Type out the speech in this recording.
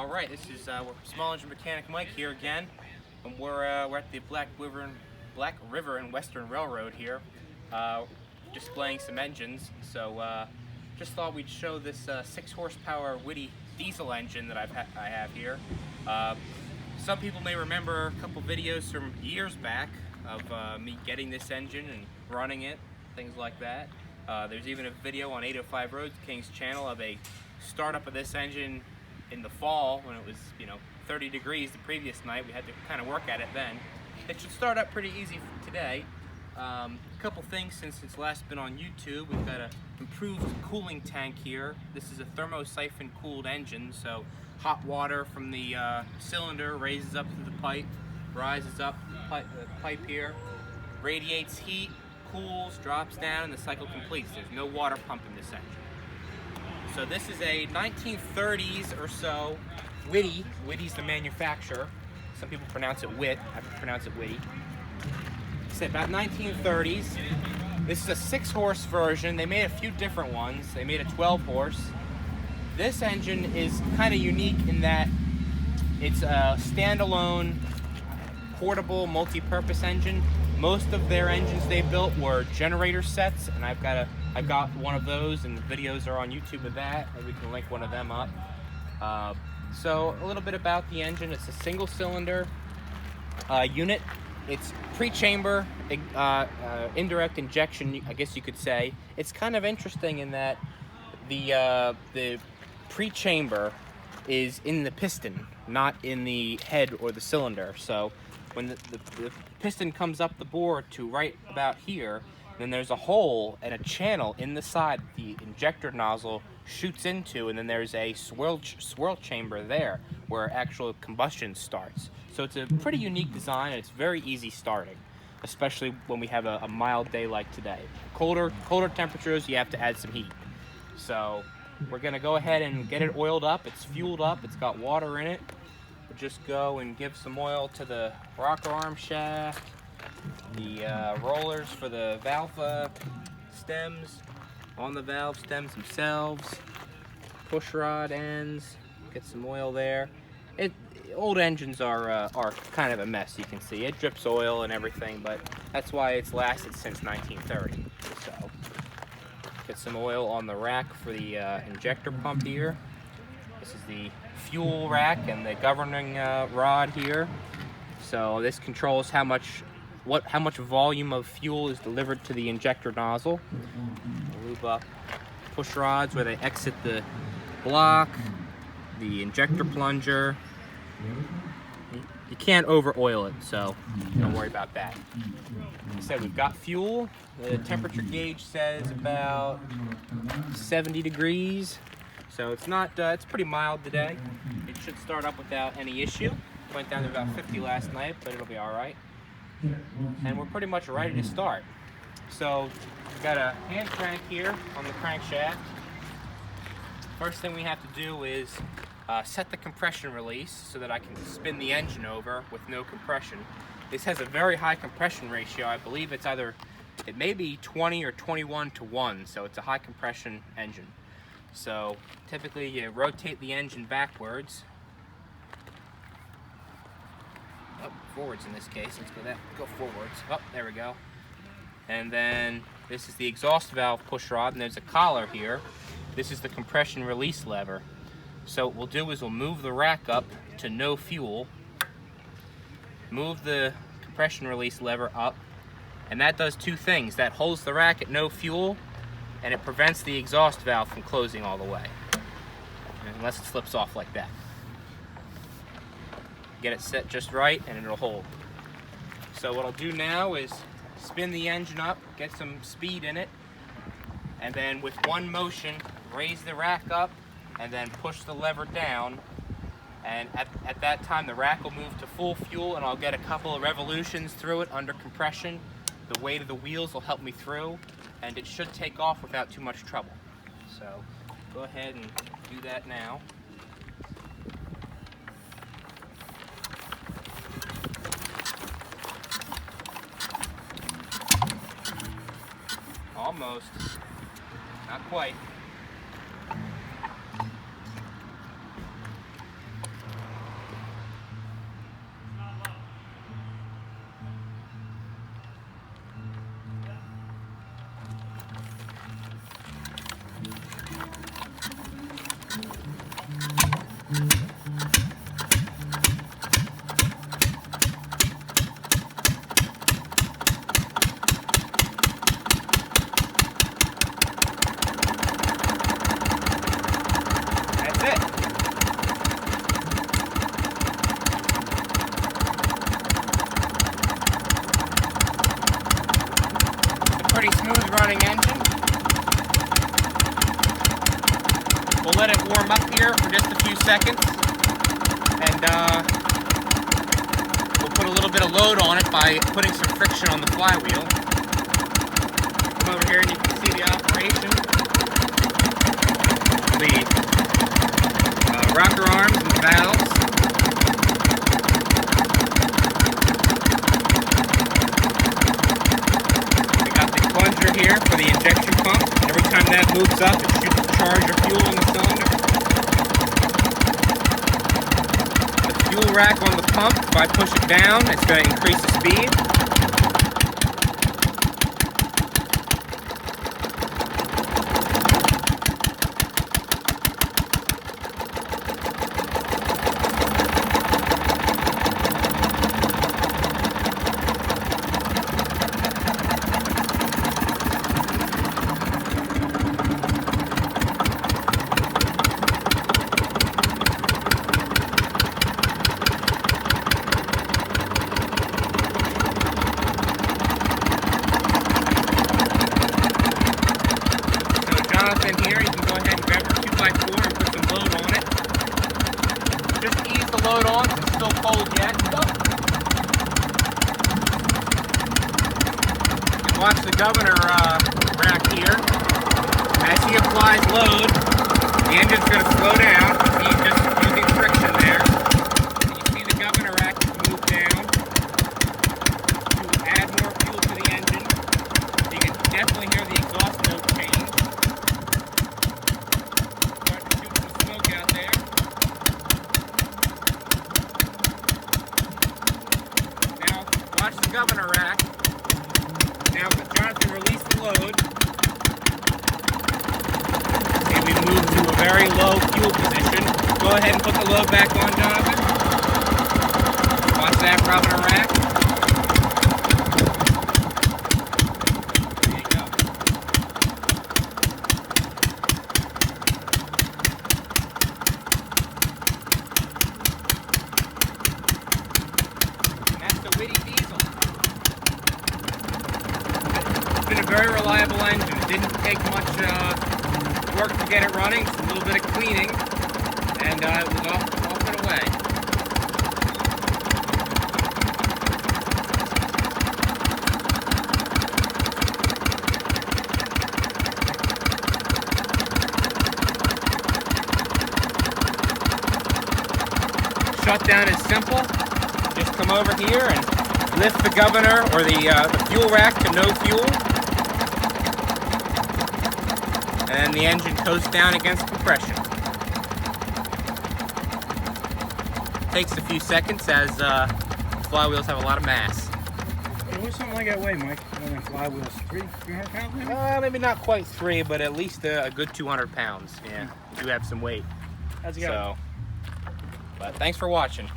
All right, this is Small Engine Mechanic Mike here again, and we're at the Black River and Western Railroad here, displaying some engines. So just thought we'd show this 6 horsepower Witte diesel engine that I have here. Some people may remember a couple videos from years back of me getting this engine and running it, things like that. There's even a video on 805 Road King's channel of a startup of this engine in the fall when it was, 30 degrees the previous night. We had to kind of work at it then. It should start up pretty easy today. A couple things since it's last been on YouTube. We've got an improved cooling tank here. This is a thermosiphon cooled engine, so hot water from the cylinder raises up through the pipe, rises up the pipe here, radiates heat, cools, drops down, and the cycle completes. There's no water pump in this engine. So this is a 1930s or so Witte. Witte's the manufacturer. Some people pronounce it Witte. I pronounce it Witte. It's about 1930s. This is a 6-horse version. They made a few different ones. They made a 12-horse. This engine is kind of unique in that it's a standalone, portable, multi-purpose engine. Most of their engines they built were generator sets, and I've got one of those, and the videos are on YouTube of that. Maybe we can link one of them up. So a little bit about the engine. It's a single-cylinder unit. It's pre-chamber, indirect injection, I guess you could say. It's kind of interesting in that the pre-chamber is in the piston, not in the head or the cylinder. So when the piston comes up the bore to right about here, then there's a hole and a channel in the side the injector nozzle shoots into, and then there's a swirl chamber there where actual combustion starts. So it's a pretty unique design, and it's very easy starting, especially when we have a mild day like today. Colder temperatures, you have to add some heat. So we're gonna go ahead and get it oiled up. It's fueled up, it's got water in it. We'll just go and give some oil to the rocker arm shaft, the rollers for the valve stems, on the valve stems themselves, push rod ends, get some oil there. Old engines are kind of a mess, you can see. It drips oil and everything, but that's why it's lasted since 1930. So, get some oil on the rack for the injector pump here. This is the fuel rack and the governing rod here. So this controls how much volume of fuel is delivered to the injector nozzle. Lube up push rods where they exit the block, the injector plunger. You can't over oil it, so don't worry about that. Like I said, we've got fuel. The temperature gauge says about 70 degrees. So it's not, it's pretty mild today. It should start up without any issue. Went down to about 50 last night, but it'll be all right. And we're pretty much ready to start. So we've got a hand crank here on the crankshaft. First thing we have to do is set the compression release so that I can spin the engine over with no compression. This has a very high compression ratio. I believe it may be 20 or 21 to 1, so it's a high compression engine. So typically you rotate the engine backwards. Oh, forwards in this case. Let's go forwards. Oh, there we go. And then this is the exhaust valve push rod, and there's a collar here. This is the compression release lever. So what we'll do is we'll move the rack up to no fuel, move the compression release lever up, and that does two things. That holds the rack at no fuel, and it prevents the exhaust valve from closing all the way, unless it slips off like that. Get it set just right and it'll hold. So what I'll do now is spin the engine up, get some speed in it, and then with one motion raise the rack up and then push the lever down, and at that time the rack will move to full fuel, and I'll get a couple of revolutions through it under compression. The weight of the wheels will help me through, and it should take off without too much trouble. So go ahead and do that now. Almost. Not quite. That's it. It's a pretty smooth running engine. We'll let it warm up here for just a few seconds, and we'll put a little bit of load on it by putting some friction on the flywheel. Come over here and you can see the operation. The rocker arms and valves. We got the plunger here for the injection pump. Every time that moves up, it shoots a charge of fuel in the cylinder. The fuel rack on the pump, if I push it down, it's going to increase the speed. In here, you can go ahead and grab your 2x4 and put some load on it. Just ease the load on, it's still cold yet. You can watch the governor rack here. As he applies load, the engine's going to slow down. He's just using friction there. And you see the governor rack move down to add more fuel to the engine. You can definitely hear the exhaust note change. Watch the governor rack. Now Jonathan released the load. And we move to a very low fuel position. Go ahead and put the load back on, Jonathan. Watch that governor rack. There you go. And that's the Witte diesel. It's been a very reliable engine. It didn't take much work to get it running. Just a little bit of cleaning, and it was off and away. Shutdown is simple. Just come over here and lift the governor or the fuel rack to no fuel, and the engine coasts down against compression. Takes a few seconds as flywheels have a lot of mass. What's something like that weigh, Mike? One of them flywheels, 300 pounds maybe? Maybe not quite 3, but at least a good 200 pounds. Yeah, you do have some weight. How's it going? So, but thanks for watching.